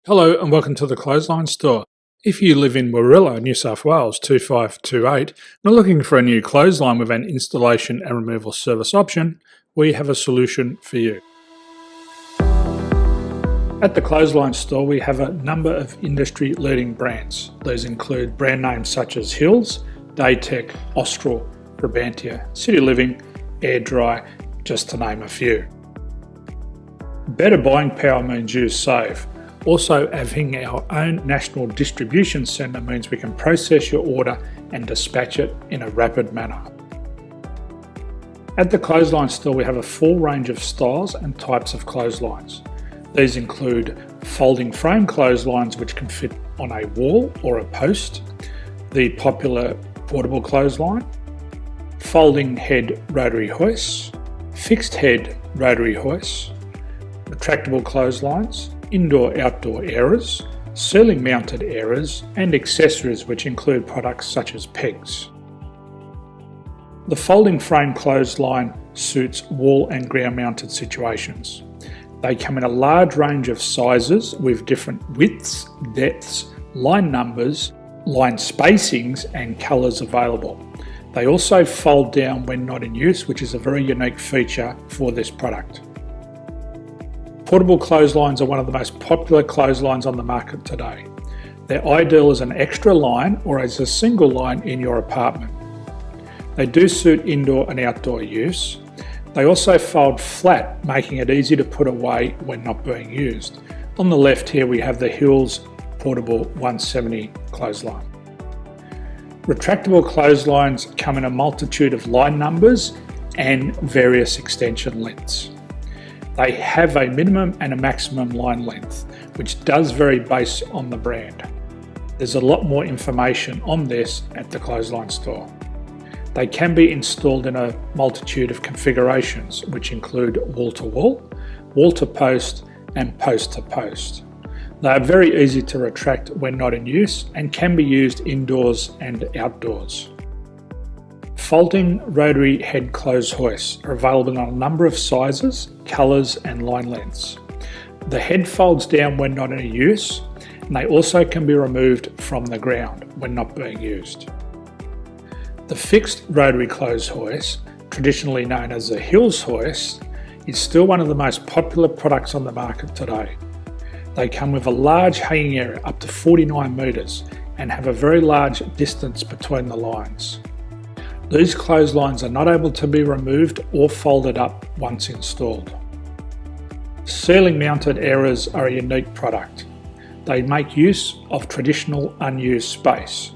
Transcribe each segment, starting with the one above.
Hello and welcome to the Clothesline Store. If you live in Warilla, New South Wales 2528 and are looking for a new clothesline with an installation and removal service option, we have a solution for you. At the Clothesline Store we have a number of industry leading brands. These include brand names such as Hills, Daytech, Austral, Brabantia, City Living, Air Dry, just to name a few. Better buying power means you save. Also, having our own national distribution centre means we can process your order and dispatch it in a rapid manner. At the Clothesline Store we have a full range of styles and types of clotheslines. These include folding frame clotheslines which can fit on a wall or a post, the popular portable clothesline, folding head rotary hoists, fixed head rotary hoists, retractable clotheslines, indoor-outdoor airers, ceiling mounted airers and accessories which include products such as pegs. The folding frame clothesline suits wall and ground mounted situations. They come in a large range of sizes with different widths, depths, line numbers, line spacings and colours available. They also fold down when not in use, which is a very unique feature for this product. Portable clotheslines are one of the most popular clotheslines on the market today. They're ideal as an extra line or as a single line in your apartment. They do suit indoor and outdoor use. They also fold flat, making it easy to put away when not being used. On the left here we have the Hills Portable 170 clothesline. Retractable clotheslines come in a multitude of line numbers and various extension lengths. They have a minimum and a maximum line length, which does vary based on the brand. There's a lot more information on this at the Clothesline Store. They can be installed in a multitude of configurations, which include wall-to-wall, wall-to-post and post-to-post. They are very easy to retract when not in use and can be used indoors and outdoors. Folding rotary head clothes hoists are available in a number of sizes, colours and line lengths. The head folds down when not in use, and they also can be removed from the ground when not being used. The fixed rotary clothes hoist, traditionally known as the Hills hoist, is still one of the most popular products on the market today. They come with a large hanging area up to 49 metres and have a very large distance between the lines. These clotheslines are not able to be removed or folded up once installed. Ceiling mounted airers are a unique product. They make use of traditional unused space.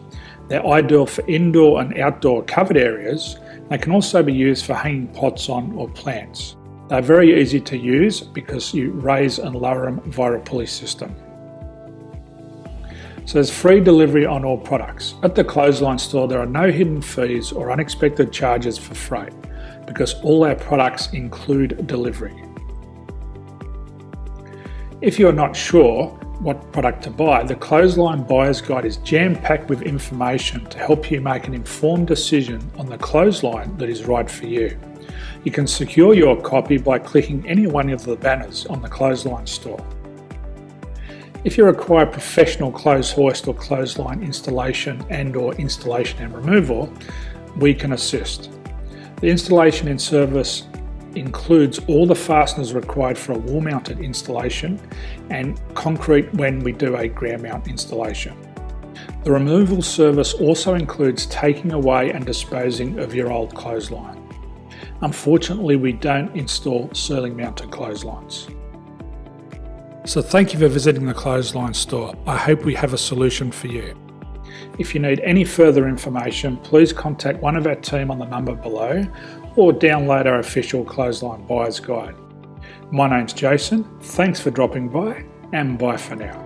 They're ideal for indoor and outdoor covered areas. They can also be used for hanging pots on or plants. They're very easy to use because you raise and lower them via a pulley system. So there's free delivery on all products. At the Clothesline Store there are no hidden fees or unexpected charges for freight because all our products include delivery. If you're not sure what product to buy, the Clothesline Buyer's Guide is jam-packed with information to help you make an informed decision on the clothesline that is right for you. You can secure your copy by clicking any one of the banners on the Clothesline Store. If you require professional clothes hoist or clothesline installation and removal, we can assist. The installation and service includes all the fasteners required for a wall mounted installation and concrete when we do a ground mount installation. The removal service also includes taking away and disposing of your old clothesline. Unfortunately, we don't install ceiling mounted clotheslines. So thank you for visiting the Clothesline Store. I hope we have a solution for you. If you need any further information, please contact one of our team on the number below or download our official Clothesline Buyer's Guide. My name's Jason, thanks for dropping by and bye for now.